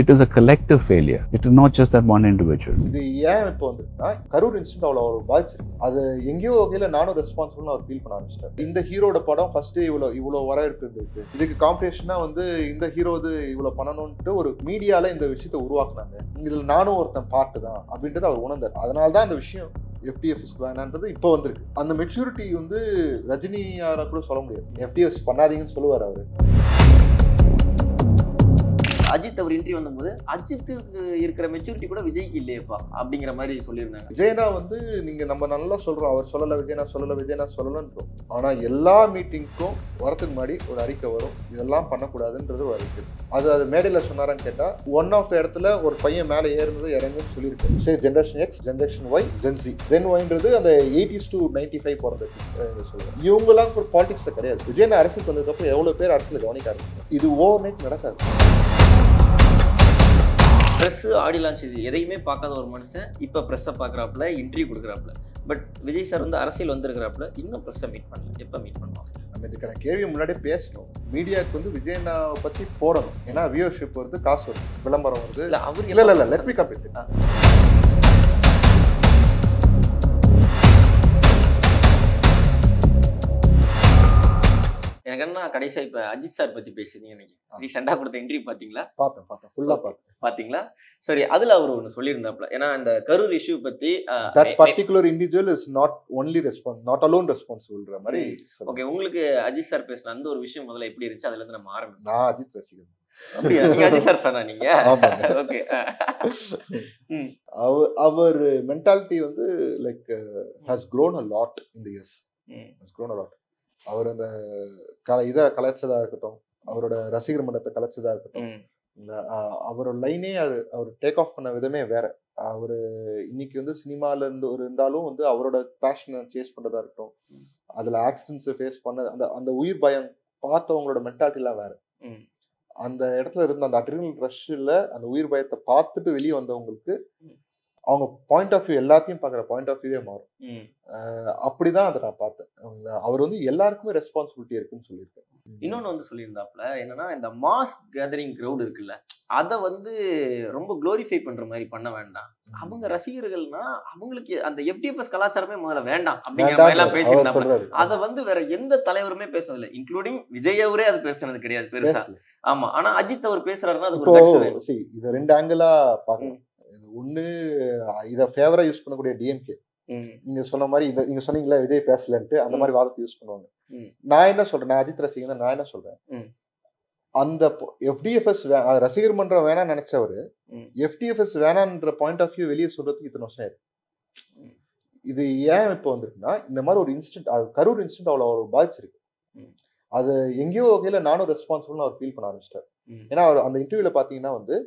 It is a collective failure. It is not just that one individual. இது ஏன் இப்போ வந்துருக்குன்னா Karur incident அவ்வளோ அவர் பாதிச்சிருக்கு. அது எங்கேயோ வகையில் நானும் ரெஸ்பான்சிபிள்னு அவர் ஃபீல் பண்ண ஆரம்பிச்சிட்டார். இந்த ஹீரோட படம் ஃபர்ஸ்ட் இவ்வளோ வரவேற்பு இருந்திருக்கு, இதுக்கு காம்படிஷனா வந்து இந்த ஹீரோ இது இவ்வளோ பண்ணணும்ட்டு ஒரு மீடியால இந்த விஷயத்தை உருவாக்குனாங்க. இதுல நானும் ஒருத்தன் பார்ட்டு தான் அப்படின்றது அவர் உணர்ந்தார். அதனால தான் அந்த விஷயம் FDFS வேணான்றது இப்போ வந்திருக்கு. அந்த மெச்சூரிட்டி வந்து ரஜினியார கூட சொல்ல முடியாது. FDFS பண்ணாதீங்கன்னு சொல்லுவார் அவரு. அஜித் அவர் இன்டர்வியூ வந்தபோது அஜித்துக்கு இருக்கிற மெச்சூரிட்டி கூட விஜய்க்கு இல்லையப்பா அப்படிங்கிற மாதிரி சொல்லியிருந்தாங்க. விஜயனா வந்து நீங்க நம்ம நல்லா சொல்றோம், அவர் சொல்லல விஜயனா சொல்லலன்றோம். ஆனா எல்லா மீட்டிங்க்கும் வரதுக்கு முன்னாடி ஒரு அறிக்கை வரும், இதெல்லாம் பண்ணக்கூடாதுன்றது ஒரு அறிக்கை. அது மேடையில் சொன்னாரான்னு கேட்டா ஒன் ஆஃப் இடத்துல ஒரு பையன் மேலே ஏறுனது இறங்குன்னு சொல்லியிருக்கு. சரி, generation X, generation Y, gen Z, then ஒய்ன்றது அந்த 80s to 95 பிறந்த சொல்லுவாங்க. இவங்கெல்லாம் ஒரு பாலிடிக்ஸ்ல கிடையாது. விஜயனா அரசுக்கு வந்ததுக்கப்புறம் எவ்வளவு பேர் அரசியல் கவனிக்க ஆரம்பிச்சாங்க. இது ஓவர் நைட் நடக்காது. ப்ரெஸ்ஸு ஆடி லான்ச் இது எதையுமே பார்க்காத ஒரு மனுஷன் இப்போ ப்ரெஸ்ஸை பார்க்குறாப்புல, இன்டர்வியூ கொடுக்குறாப்புல. பட் விஜய் சார் வந்து அரசியல் வந்திருக்கிறாப்புல, இன்னும் ப்ரெஸ்ஸை மீட் பண்ணல. எப்போ மீட் பண்ணுவாங்க? நம்ம இதுக்கான கேள்வி முன்னாடியே பேசணும். மீடியாவுக்கு வந்து விஜயனாவை பற்றி போடணும். ஏன்னா வியூவர்ஷிப் வருது, காசு வருது, விளம்பரம் வருது. இல்லை அவர் இல்லை லெட் மீ கம்ப்ளீட். எனக்கு என்ன கடைசியாக இப்போ அஜித் சார் பற்றி பேசுறீங்க. இன்னைக்கு ரீசெண்டாக கொடுத்த இன்டர்வியூ பார்த்தீங்களா? பார்த்தேன் ஃபுல்லாக பார்த்தீங்களா? சரி, அதில் அவர் ஒன்று சொல்லியிருந்தாப்புல. ஏன்னா இந்த கரூர் இஷ்யூ பற்றி that particular individual is not only not alone responsible மாதிரி. ஓகே, உங்களுக்கு அஜித் சார் பேசின அந்த ஒரு விஷயம் முதல்ல எப்படி இருந்துச்சு? அதுல இருந்து நம்ம ஆரம்பிக்கலாம். நான் அஜித் ரசிகன். அப்படியா? நீங்க அஜித் சார் ஃபேனா நீங்க? ஓகே. அவர் மென்டாலிட்டி வந்து like has grown a lot in the years. has grown a lot. அவர் அந்த இதை கலைச்சதா இருக்கட்டும், அவரோட ரசிகர் மன்றத்தை கலைச்சதா இருக்கட்டும், அவரோட லைனே அவர் டேக் ஆஃப் பண்ண விதமே வேற. அவரு இன்னைக்கு வந்து சினிமால இருந்து இருந்தாலும் வந்து அவரோட பேஷனை சேஸ் பண்றதா இருக்கட்டும், அதுல ஆக்சிடென்ட்ஸை ஃபேஸ் பண்ண அந்த உயிர் பயம் பார்த்தவங்களோட மென்டாலிட்டி எல்லாம் வேற. அந்த இடத்துல இருந்த அந்த அட்ரினல் ரஷ்ல அந்த உயிர் பயத்தை பார்த்துட்டு வெளியே வந்தவங்களுக்கு அவங்க பாயிண்ட் ஆஃப் வியூ எல்லாத்தையும் பார்க்குற பாயிண்ட் ஆஃப் வியூவே மாறும். அப்படிதான் அதை நான் பார்த்தேன். அவர் வந்து எல்லாருக்குமே ரெஸ்பான்சிபிலிட்டி இருக்குன்னு சொல்லியிருக்கேன். இன்னொன்று வந்து சொல்லியிருந்தாப்புல என்னன்னா, இந்த மாஸ் கேதரிங் க்ரௌட் இருக்குல்ல, அதை வந்து ரொம்ப குளோரிஃபை பண்ற மாதிரி பண்ண வேண்டாம். அவங்க ரசிகர்கள்னா அவங்களுக்கு அந்த FDFS கலாச்சாரமே முதல்ல வேண்டாம் அப்படிங்கிற மாதிரி எல்லாம் பேசியிருந்தாங்க. அதை வந்து வேற எந்த தலைவருமே பேசுறதில்லை, இன்க்ளூடிங் விஜய் அவரே அது பேசுனது கிடையாது பெருசா. ஆமா, ஆனா அஜித் அவர் பேசுறாருன்னா அதுக்கு ஒரு கட்ஸ் வேணும். இதை ரெண்டு ஆங்கிளா பார்க்கணும். ஒண்ணு இதை ஃபேவரா யூஸ் பண்ணக்கூடிய டிஎம்கே, நீங்க சொன்ன மாதிரி நீங்க சொன்னீங்களா விஜய் பேசலன்ட்டு, அந்த மாதிரி வாதத்தை யூஸ் பண்ணுவாங்க. நான் என்ன சொல்றேன், நான் அஜித் ரசிகன், நான் என்ன சொல்றேன், அந்த FDFS ரசிகர் மன்றம் வேணாம்னு நினைச்சவரு FDFS வேணான்ற பாயிண்ட் ஆஃப் வியூ வெளியே சொல்றதுக்கு இத்தனை வருஷம் ஆயிருக்கு. இது ஏன் இப்போ வந்திருக்குன்னா, இந்த மாதிரி ஒரு இன்சிடென்ட், கரூர் இன்சிடென்ட் அவ்வளோ அவர் பாதிச்சிருக்கு. அது எங்கேயோ வகையில நானும் ரெஸ்பான்சிபிள்னு அவர் ஃபீல் பண்ண ஆரம்பிச்சிட்டார். ஏன்னா அவர் அந்த இன்டர்வியூல பாத்தீங்கன்னா வந்து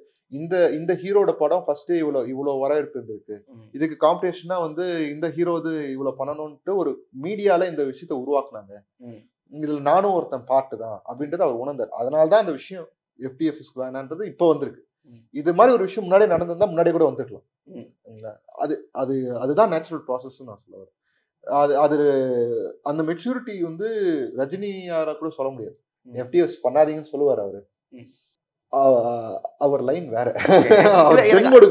இந்த ஹீரோட படம் ஃபர்ஸ்ட் இவ்வளோ வரவேற்பு இருந்திருக்கு, இதுக்கு காம்படிஷனா வந்து இந்த ஹீரோ இது இவ்வளோ பண்ணணும்ட்டு ஒரு மீடியால இந்த விஷயத்தை உருவாக்குனாங்க. இதுல நானும் ஒருத்தன் பார்ட்டு தான் அப்படின்றது அவர் உணர்ந்தார். அதனால தான் அந்த விஷயம் FDFS வேணான்றது இப்போ வந்திருக்கு. இது மாதிரி ஒரு விஷயம் முன்னாடியே நடந்திருந்தா முன்னாடியே கூட வந்துருக்கலாம். அதுதான் நேச்சுரல் ப்ராசஸ் நான் சொல்ல வரேன். அது அந்த மெச்சூரிட்டி வந்து ரஜினியார கூட சொல்ல முடியாது. FDFS பண்ணாதீங்கன்னு சொல்லுவார் அவரு. அவர் லைன் வேற.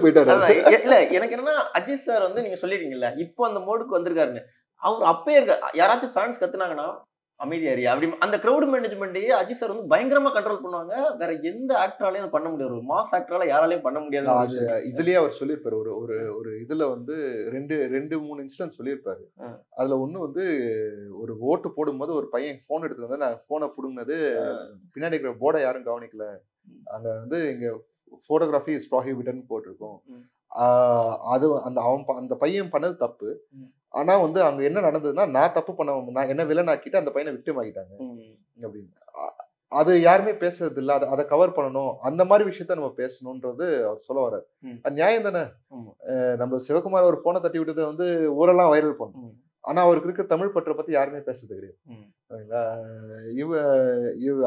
போயிட்டாரு. இல்ல எனக்கு என்னன்னா, அஜித் சார் வந்து நீங்க சொல்லிருக்கீங்கல்ல, இப்போ அந்த மோடுக்கு வந்திருக்காருன்னு. அவர் அப்பயே யாராச்சும் ஃபேன்ஸ் கத்துனாங்கன்னா அமைதியாரியா அப்படி அந்த கிரௌட் மேனேஜ்மெண்ட்டையே அஜித் சார் வந்து பயங்கரமா கண்ட்ரோல் பண்ணுவாங்க. வேற எந்த ஆக்டராலையும் பண்ண முடியாது, ஒரு மாஸ் ஆக்டரால யாராலையும் பண்ண முடியாது. இதுலயே அவர் சொல்லியிருப்பாரு, ஒரு இதுல வந்து ரெண்டு மூணு இன்சிடென்ட் சொல்லியிருப்பாரு. அதுல ஒண்ணு வந்து ஒரு ஓட்டு போடும்போது ஒரு பையன் போன் எடுத்து வந்து நான் போனை புடுங்கினது பின்னாடி இருக்கிற போர்டை யாரும் கவனிக்கல, அங்க வந்து இங்க போட்டோகிராஃபி இஸ் ப்ரோஹிபிட்டட்னு போட்டிருக்கோம். அது அந்த பையன் பண்ணது தப்பு. ஆனா வந்து அங்க என்ன நடந்ததுன்னா, நான் தப்பு நான் என்ன வில்லன் ஆக்கிட்டு அந்த பையனை விக்டிம் ஆகிட்டாங்க அப்படின்னு. அது யாருமே பேசுறது இல்ல. அதை கவர் பண்ணணும், அந்த மாதிரி விஷயத்த நம்ம பேசணும்ன்றது அவர் சொல்ல வர்றாரு. அது நியாயம் தானே. நம்ம சிவகுமார் ஒரு போனை தட்டி விட்டதை வந்து ஊரெல்லாம் வைரல் பண்ணணும். ஆனா அவருக்கு இருக்கிற தமிழ் பற்றை பத்தி யாருமே பேசுறது கிடையாது.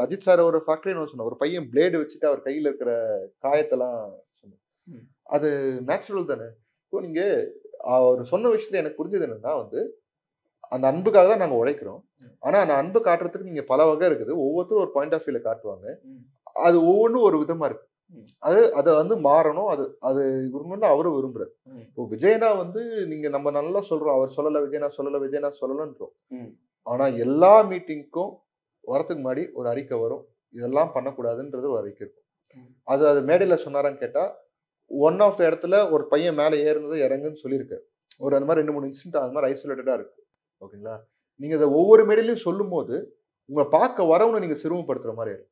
அஜித் சார் ஒரு ஃபேக்டரி சொன்ன ஒரு பையன் பிளேடு வச்சுட்டு அவர் கையில இருக்கிற காயத்தெல்லாம் சொன்ன, அது நேச்சுரல் தானே. இப்போ நீங்க அவர் சொன்ன விஷயத்துல எனக்கு புரிஞ்சது என்னன்னா வந்து, அந்த அன்புக்காக தான் நாங்க உழைக்கிறோம். ஆனா அந்த அன்பு காட்டுறதுக்கு நீங்க பல வகை இருக்குது. ஒவ்வொருத்தரும் ஒரு பாயிண்ட் ஆஃப் வியூல காட்டுவாங்க. அது ஒவ்வொன்றும் ஒரு விதமா இருக்கு. அதை வந்து மாறணும். அது அது விரும்பணும்னு அவரும் விரும்புறாரு. இப்போ விஜயனா வந்து நீங்க நம்ம நல்லா சொல்றோம், அவர் சொல்லல, விஜயனா சொல்லல, விஜயனா சொல்லலன்றோம். ஆனா எல்லா மீட்டிங்க்கும் வரதுக்கு முன்னாடி ஒரு அறிக்கை வரும். இதெல்லாம் பண்ணக்கூடாதுன்றது ஒரு அறிக்கை இருக்கும். அது மேடையில சொன்னாரான்னு கேட்டா, ஒன் ஆஃப் இடத்துல ஒரு பையன் மேல ஏறுனது இறங்குன்னு சொல்லியிருக்காரு. ஒரு அந்த மாதிரி 2, 3 இன்சிடென்ட் அது மாதிரி ஐசோலேட்டடா இருக்கு. ஓகேங்களா? நீங்க இத ஒவ்வொரு மேடையிலயும் சொல்லும்போது, உங்கள பார்க்க வரவன நீங்க சிறுமப்படுத்துற மாரி ஆயிரும்.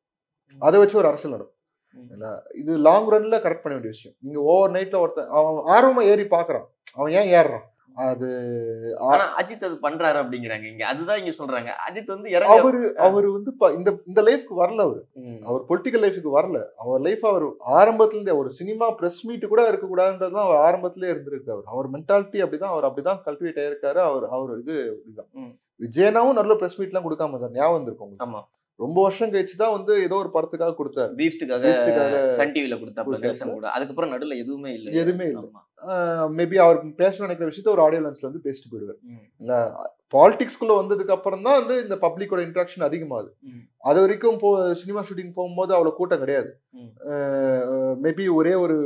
அத வச்சு ஒரு அரசியல் நடக்கும். இல்ல, இது லாங் ரன்ல கரெக்ட் பண்ண வேண்டிய விஷயம். நீங்க ஓவர் நைட்ல ஒருத்தன் அவன் ஆர்வமா ஏறி பார்க்குறான். அவன் ஏன் ஏறுறான்? அது ஆனா அஜித் அது பண்றாரு அப்படிங்கிறாங்க இங்க. அதுதான் இங்க சொல்றாங்க. அஜித் வந்து அவரு வந்து இந்த லைஃப்க்கு வரல அவரு. அவர் பொலிட்டிக்கல் லைஃப்க்கு வரல. அவர் லைஃப் அவர் ஆரம்பத்துல இருந்தே ஒரு சினிமா பிரஸ் மீட் கூட இருக்கக்கூடாதுன்றது தான் அவர் ஆரம்பத்திலே இருந்திருக்காரு. அவர் மென்டாலிட்டி அப்படிதான். அவர் அப்படிதான் கல்டிவேட் ஆயிருக்காரு. அவர் இது இதுதான். விஜயனாவும் நல்ல பிரஸ் மீட்லாம் கொடுக்காம இருந்தார். ஞாபகம் வந்திருக்கும் உங்களுக்கு. ஆமா. ரொம்ப வருஷம் கழிச்சு தான் வந்து ஏதோ ஒரு படத்துக்காக கொடுத்தாரு. பீஸ்டுக்காக சன் டிவில கொடுத்தாப்ல நெல்சன் கூட. அதுக்கப்புறம் நடுவுல எதுவுமே இல்ல. எதுவுமே இல்ல. மேபி அவர் பேசணும்னு நினைக்கிற விஷயத்த ஒரு ஆடியோ லான்ச்ல வந்து பேசிட்டு போயிடுவார். இல்ல, பாலிடிக்ஸ்குள்ள வந்ததுக்கு அப்புறம் தான் வந்து இந்த பப்ளிக்கோட இன்டராக்ஷன் அதிகமாகுது. அது வரைக்கும் சினிமா ஷூட்டிங் போகும்போது அவ்வளவு கூட்டம் கிடையாது. மேபி ஒரே ஒரு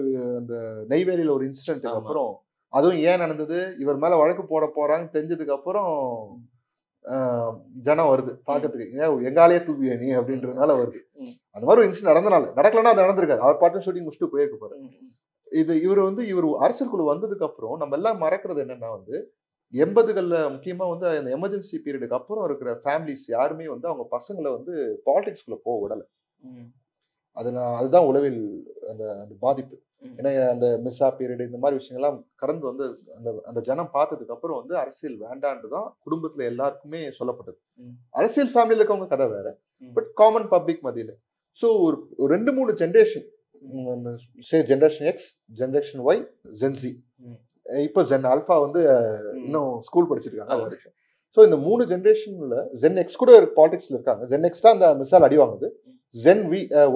அந்த நெய்வேலியில ஒரு இன்சிடென்ட்க்கு அப்புறம், அதுவும் ஏன் நடந்தது, இவர் மேல வழக்கு போட போறாங்கன்னு தெரிஞ்சதுக்கு அப்புறம் ஜனம் வருது பாக்கிறதுக்கு. எங்காலேயே தூக்குவியா நீ அப்படின்றதுனால வருது. அந்த மாதிரி ஒரு இன்சிடென்ட் நடந்தனால, நடக்கலன்னா அது நடந்திருக்காது. அவர் பாட்டு ஷூட்டிங் முடிச்சுட்டு போயிருக்க போறாரு. இவர் அரசியலுக்குள்ள வந்ததுக்கு அப்புறம் நம்ம எல்லாம் மறக்கிறது என்னன்னா வந்து 80கள்ல முக்கியமா வந்து அந்த எமர்ஜென்சி பீரியடுக்கு அப்புறம் இருக்கிற ஃபேமிலிஸ் யாருமே வந்து அவங்க பசங்களை வந்து பாலிடிக்ஸ்குள்ள போக விடல. அதுதான் உளவில் அந்த அந்த பாதிப்பு. ஏன்னா அந்த மிஸ்ஸா பீரியட் இந்த மாதிரி விஷயங்கள்லாம் கடந்து வந்து அந்த ஜனம் பார்த்ததுக்கு அப்புறம் வந்து அரசியல் வேண்டான்னு தான் குடும்பத்துல எல்லாருக்குமே சொல்லப்பட்டது. அரசியல் ஃபேமிலியில இருக்கவங்க கதை வேற, பட் காமன் பப்ளிக் மத்தியில. ஸோ ஒரு 2-3 generation, generation X, generation Y, gen Z, இப்போ ஜென் ஆல்பா வந்து இன்னும் ஸ்கூல் படிச்சிருக்காங்க. ஸோ இந்த 3 ஜென்ரேஷன்ல ஜென் எக்ஸ் கூட பாலிடிக்ஸ்ல இருக்காங்க. ஜென் எக்ஸ் தான் அந்த மிஸ்ஸால் அடி வாங்குது. Gen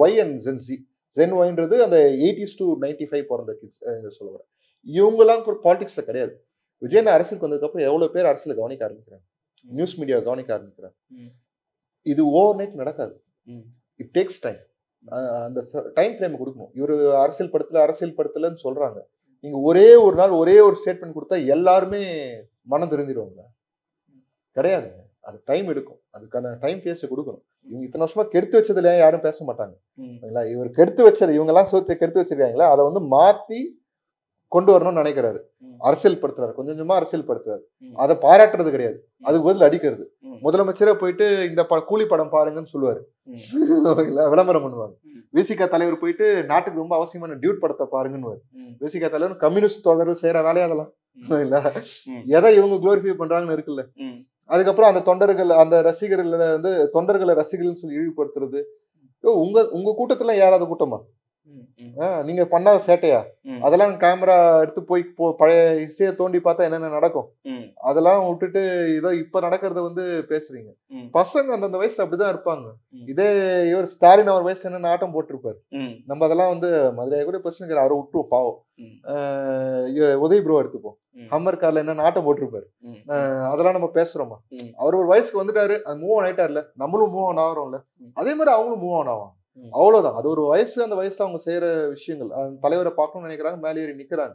Y and gen Z. Gen ஒய்ன்றது அந்த 80s to 95 பிறந்த கிட்ஸ் சொல்ல வரேன். இவங்கெல்லாம் பாலிடிக்ஸ்ல கிடையாது. விஜயன் அரசியலுக்கு வந்ததுக்கப்புறம் எவ்வளவு பேர் அரசியலை கவனிக்க ஆரம்பிக்கிறாங்க, நியூஸ் மீடியா கவனிக்க ஆரம்பிக்கிறாங்க. இது ஓவர் நைட் நடக்காது. It takes time. அந்த டைம் ஃப்ரேம் கொடுக்கணும். இவர் அரசியல் படுத்தலன்னு சொல்றாங்க. நீங்க ஒரே ஒரு நாள் ஒரே ஒரு ஸ்டேட்மெண்ட் கொடுத்தா எல்லாருமே மனம் திருந்திடுவாங்க. கிடையாதுங்க. அது டைம் எடுக்கும். அதுக்கான டைம் பேச கொடுக்கணும். இவங்க இத்தனை வருஷமா கெடுத்து வச்சதுல யாரும் பேச மாட்டாங்க. இவர் கெடுத்து வச்சது, இவங்க எல்லாம் சோத்தை கெடுத்து வச்சிருக்காங்களா, அதை வந்து மாத்தி கொண்டு வரணும்னு நினைக்கிறாரு. அரசியல் படுத்துறாரு, கொஞ்சம் கொஞ்சமா அரசியல் படுத்துறாரு. அதை பாராட்டுறது கிடையாது, அதுக்கு பதில் அடிக்கிறது. முதலமைச்சரே போயிட்டு இந்த கூலி படம் பாருங்கன்னு சொல்லுவாரு, விளம்பரம் பண்ணுவாங்க. விசிகா தலைவர் போயிட்டு நாட்டுக்கு ரொம்ப அவசியமான டியூட் படத்தை பாருங்கன்னு. விசிகா தலைவர் கம்யூனிஸ்ட் தொடர்கள் செய்யற வேலையா அதெல்லாம் இல்ல. எதை இவங்க குளோரிஃபை பண்றாங்கன்னு இருக்குல்ல. அதுக்கப்புறம் அந்த அந்த ரசிகர்கள் வந்து தொண்டர்களை ரசிகர்கள் சொல்லி இழிவுபடுத்துறது. உங்க கூட்டத்துல யாராவது கூட்டமா நீங்க பண்ணாத சேட்டையா? அதெல்லாம் கேமரா எடுத்து போய் பழைய இசையை தோண்டி பார்த்தா என்னென்ன நடக்கும், அதெல்லாம் விட்டுட்டு ஏதோ இப்ப நடக்கிறத வந்து பேசுறீங்க. பசங்க அந்தந்த வயசுல அப்படிதான் இருப்பாங்க. இதே இவர் ஸ்டாலின் அவர் வயசுல என்ன ஆட்டம் போட்டிருப்பாரு. நம்ம அதெல்லாம் வந்து மதுரையை கூட பிரச்சனை, அவரை விட்டுருவோம் பாவம். உதய் ப்ரோ எடுத்துப்போம், ஹம்மர் கார்ல என்ன ஆட்டம் போட்டிருப்பாரு. அதெல்லாம் நம்ம பேசுறோமா? அவர் ஒரு வயசுக்கு வந்துட்டாரு, அது மூவ் ஆன் ஆயிட்டார்ல, நம்மளும் மூவ் ஆன் ஆகிறோம்ல. அதே மாதிரி அவங்களும் மூவ் ஆன் ஆகும். அவ்வளவுதான். அது ஒரு வயசு, அந்த வயசுல அவங்க செய்யற விஷயங்கள். தலைவரை பார்க்கணும்னு நினைக்கிறாங்க, மேலே ஏறி நிக்கிறாங்க,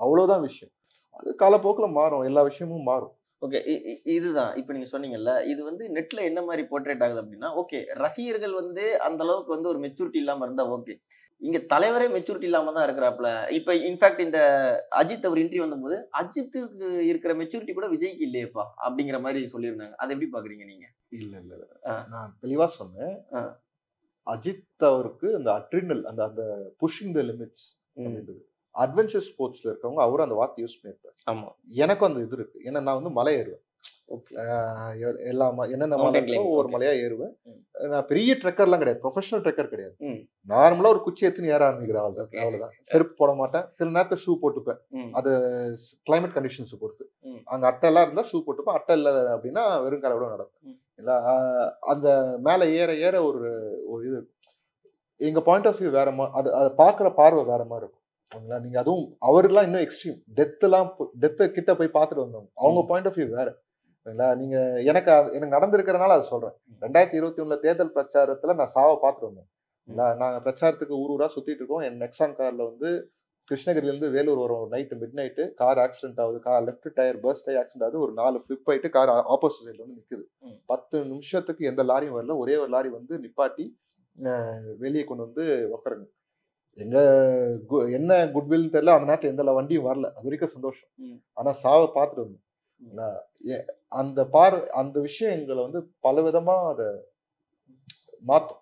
அவ்வளவுதான் விஷயம். அது காலப்போக்குல மாறும், எல்லா விஷயமும் மாறும். ஓகே, இதுதான் இப்ப நீங்க சொன்னீங்கல்ல, இது வந்து நெட்ல என்ன மாதிரி போர்ட்ரேட் ஆகுது அப்படின்னா, ஓகே ரசிகர்கள் வந்து அந்த அளவுக்கு வந்து ஒரு மெச்சூரிட்டி இல்லாம இருந்தா ஓகே, இங்க தலைவரே மெச்சூரிட்டி இல்லாம தான் இருக்கிறாப்ல. இப்ப இன்ஃபேக்ட் இந்த அஜித் அவர் இன்டர்வியூ வந்தபோது அஜித்துக்கு இருக்கிற மெச்சூரிட்டி கூட விஜய்க்கு இல்லையப்பா அப்படிங்கிற மாதிரி சொல்லியிருந்தாங்க. அதை எப்படி பாக்குறீங்க நீங்க? இல்ல நான் தெளிவா சொன்னேன். அஜித் அவருக்கு அந்த அட்ரினல், அந்த புஷிங் த லிமிட்ஸ் அப்படின்றது, அட்வென்ச்சர் ஸ்போர்ட்ஸ்ல இருக்கவங்க அவரும் அந்த வார்த்தை யூஸ் பண்ணிருப்பாரு. ஆமா, எனக்கும் அந்த இது இருக்கு. ஏன்னா நான் வந்து மலை ஏறுவேன், எல்லா என்னென்ன ஒவ்வொரு மலையா ஏறுவேன். நான் பெரிய ட்ரெக்கர்லாம் கிடையாது, ப்ரொஃபஷனல் ட்ரெக்கர் கிடையாது. நார்மலா ஒரு குச்சி எடுத்துன்னு ஏற ஆரம்பிக்கிறேன், அவ்வளவுதான். செருப்பு போட மாட்டேன், சில நேரத்தில் ஷூ போட்டுப்பேன், அது கிளைமேட் கண்டிஷன்ஸ் பொறுத்து. அங்க அட்டை எல்லாம் இருந்தா ஷூ போட்டுப்பேன், அட்டை இல்லை அப்படின்னா வெறும் காலோட நடக்கும். அந்த மேல ஏற ஏற ஒரு இது, எங்க பாயிண்ட் ஆஃப் வியூ வேற மாதிரி, அதை பாக்குற பார்வை வேற மாதிரி இருக்கும். நீங்க அதுவும் அவருலாம் இன்னும் எக்ஸ்ட்ரீம் டெத்தை கிட்ட போய் பார்த்துட்டு வந்தோம், அவங்க பாயிண்ட் ஆஃப் வியூ வேற. நீங்க எனக்கு நடந்திருக்கிறனால அதை சொல்றேன். 2021 தேர்தல் பிரச்சாரத்துல நான் சாவை பார்த்துட்டு வந்தேன். நாங்கள் பிரச்சாரத்துக்கு ஊரா சுற்றிட்டு இருக்கோம். என் நெக்ஸான் காரில் வந்து கிருஷ்ணகிரிலேருந்து வேலூர் வரும் night mid night car accident ஆகுது. கார் லெஃப்ட் டயர் பர்ஸ்ட் ஆகி ஆக்சிடென்ட் ஆகுது. ஒரு 4 ஃபிளிப் ஆகிட்டு கார் ஆப்போசிட் சைடில் வந்து நிற்குது. 10 நிமிஷத்துக்கு எந்த லாரியும் வரல. ஒரே ஒரு லாரி வந்து நிப்பாட்டி வெளியே கொண்டு வந்து உட்காருங்க. என்ன குட்வில்னு தெரியல. அந்த நேரத்தில் எந்த வண்டியும் வரல. அது வரைக்கும் சந்தோஷம். ஆனால் சாவை பார்த்துட்டு வந்தோம். அந்த விஷயம் எங்களை வந்து பல விதமா அதை மாற்றும்.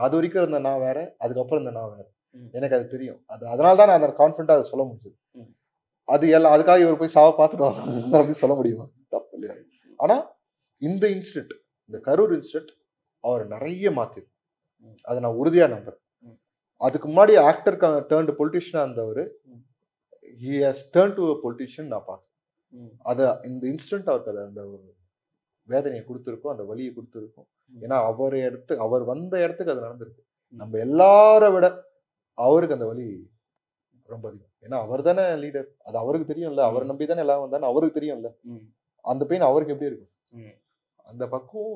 அது வரைக்கும் இருந்த நான் வேற, அதுக்கப்புறம் இருந்த நான் வேற. எனக்கு அது தெரியும். அதனால தான் நான் அந்த கான்ஃபிடென்ட்டா அதை சொல்ல முடிஞ்சது. அது எல்லாம் அதுக்காக இவர் போய் சாவை பார்த்துட்டு வாங்க அப்படின்னு சொல்ல முடியுமா? தப்பு இல்லையா? ஆனா இந்த இன்சிடென்ட், இந்த கரூர் இன்சிடென்ட் அவர் நிறைய மாத்திரு. அதை நான் உறுதியா நம்புறேன். அதுக்கு முன்னாடி ஆக்டர் டர்ன்டு பொலிட்டிஷியனா இருந்தவர் he has turn to politician நான் பார்க்கிறேன். அது இந்த இன்சிடென்ட் அவருக்கு அது அந்த வேதனையை கொடுத்துருக்கும், அந்த வலியை கொடுத்துருக்கும். ஏன்னா அவர் வந்த இடத்துக்கு அது நடந்திருக்கு. நம்ம எல்லார விட அவருக்கு அந்த வலி ரொம்ப அதிகம். ஏன்னா அவர் தானே லீடர். அது அவருக்கு தெரியும்ல. அவரை நம்பி தானே எல்லாம் வந்தானே அவருக்கு தெரியும்ல. அந்த பெயின் அவருக்கு எப்படி இருக்கும்? அந்த பக்கம்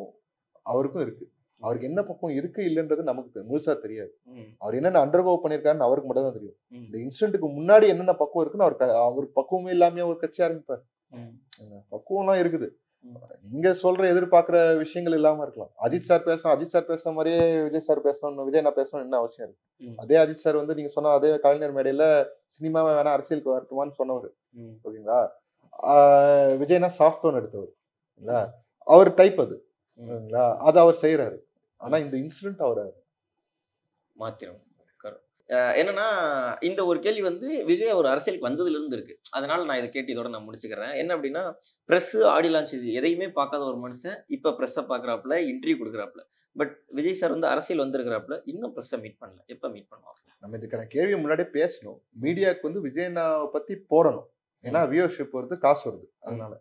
அவருக்கும் இருக்கு. அவருக்கு என்ன பக்கம் இருக்கு இல்லைன்றது நமக்கு முழுசா தெரியாது. அவர் என்னென்ன அண்டர்கோ பண்ணியிருக்காருன்னு அவருக்கு மட்டும் தான் தெரியும். இந்த இன்சிடென்ட்டுக்கு முன்னாடி என்னென்ன பக்குவம் இருக்குன்னு அவருக்கு பக்குவமே இல்லாம ஒரு கட்சி ஆரம்பிப்பார். பக்குவம்லாம் இருக்குது. நீங்க சொல்ற எதிர்பார்க்கிற விஷயங்கள் இல்லாம இருக்கலாம். அஜித் சார் பேசுற மாதிரியே விஜய் சார் பேசணும், விஜய் நான் பேசணும் என்ன அவசியம் இருக்கு? அதே அஜித் சார் வந்து நீங்க சொன்ன அதே கலைஞர் மேடையில சினிமாவை வேணா அரசியலுக்கு வரட்டுமான்னு சொன்னவர். ஓகேங்களா? விஜய்னா சாஃப்ட் டோன் எடுத்தவர். அவர் டைப் அது. அது அவர் செய்யறாரு. ஆனா இந்த இன்சிடென்ட் அவரை மாத்திரம். என்னன்னா இந்த ஒரு கேள்வி வந்து விஜய் ஒரு அரசியலுக்கு வந்ததுல இருந்து இருக்கு. அதனால நான் இதை கேட்டு இதோட நான் முடிச்சுக்கிறேன். என்ன அப்படின்னா பிரஸ் ஆடியோ லான்ச் இது எதையுமே பார்க்காத ஒரு மனுஷன் இப்ப பிரஸ்ஸை பாக்குறாப்புல, இன்டர்வியூ கொடுக்குறாப்புல. பட் விஜய் சார் வந்து அரசியல் வந்திருக்கிறாப்புல, இன்னும் பிரஸ்ஸை மீட் பண்ணல. எப்ப மீட் பண்ணுவாங்க? நம்ம இதுக்கான கேள்வி முன்னாடியே பேசணும். மீடியாவுக்கு வந்து விஜயண்ணாவை பத்தி போடணும். ஏன்னா வியூவர்ஷிப் வருது, காசு வருது. அதனால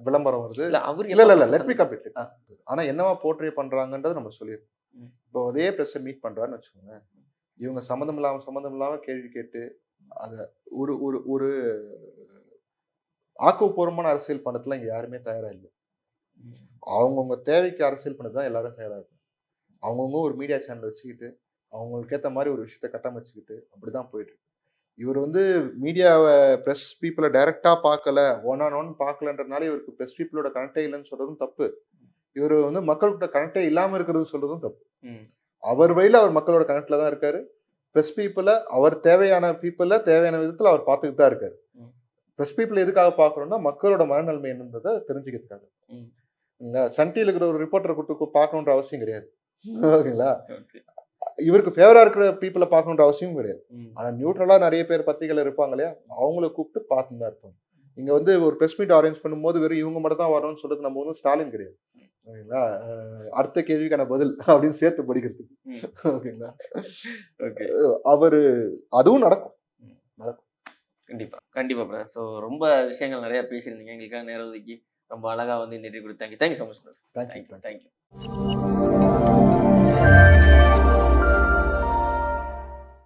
விளம்பரம் வருது. இல்ல லெட் மீ கம்ப்ளீட். ஆனா என்னவா போர்ட்ரே பண்றாங்கன்றது நம்ம சொல்லிடுறோம். இப்போ அதே பிரஸ்ஸை மீட் பண்றான்னு வச்சுக்கோங்க. இவங்க சம்மந்தம் இல்லாம கேள்வி கேட்டு அத ஒரு ஒரு ஒரு ஆக்கப்பூர்வமான அரசியல் பண்ணத்துல இங்க யாருமே தயாரா இல்லை. அவங்கவுங்க தேவைக்கு அரசியல் பண்ணதான் எல்லாரும் தயாரா இருக்கும். அவங்கவுங்க ஒரு மீடியா சேனல் வச்சுக்கிட்டு அவங்களுக்கு ஏற்ற மாதிரி ஒரு விஷயத்த கட்டமைச்சுக்கிட்டு அப்படிதான் போயிட்டு இருக்கு. இவர் வந்து மீடியாவை பிரஸ் பீப்புளை டைரக்டா பார்க்கல, ஒன் ஆன் ஒன் பார்க்கலன்றதுனால இவருக்கு பிரஸ் பீப்புளோட கனெக்டே இல்லைன்னு சொல்றதும் தப்பு. இவர் வந்து மக்கள்கிட்ட கனெக்டே இல்லாம இருக்கிறது சொல்றதும் தப்பு. அவர் வழியில அவர் மக்களோட கனெக்ட்ல தான் இருக்காரு. பிரஸ் பீப்புளை அவர் தேவையான விதத்துல அவர் பார்த்துக்கிட்டு தான் இருக்காரு. பிரஸ் பீப்புள் எதுக்காக பார்க்கணும்னா மக்களோட மனநிலைமை என்னன்றதை தெரிஞ்சுக்கிறதுக்காக. சன் டிவில இருக்கிற ஒரு ரிப்போர்ட்டரை கூப்பிட்டு பார்க்கணுன்ற அவசியம் கிடையாது. ஓகேங்களா? இவருக்கு ஃபேவரா இருக்கிற பீப்புளை பார்க்கணுன்ற அவசியம் கிடையாது. ஆனா நியூட்ரலா நிறைய பேர் பத்திரிகையில இருப்பாங்க இல்லையா, அவங்கள கூப்பிட்டு பார்த்துன்னு தான் இருப்பாங்க. இங்க வந்து ஒரு பிரஸ் மீட் அரேஞ்ச் பண்ணும்போது வெறும் இவங்க மட்டும் தான் வரணும்னு சொல்றது நம்ம வந்து ஸ்டாலின் கிடையாது. ஓகேங்களா? அடுத்த கேள்விக்கான பதில் அப்படின்னு சேர்த்து படிக்கிறதுக்கு. ஓகேங்களா? அவரு அதுவும் நடக்கும். கண்டிப்பா பிரதர். ஸோ ரொம்ப விஷயங்கள் நிறைய பேசியிருந்தீங்க. எங்களுக்காக நேரம் ஒதுக்கி ரொம்ப அழகா வந்து இந்த இன்டர்வியூ கொடுத்தாங்க. Thank you so much. தேங்க்யூ.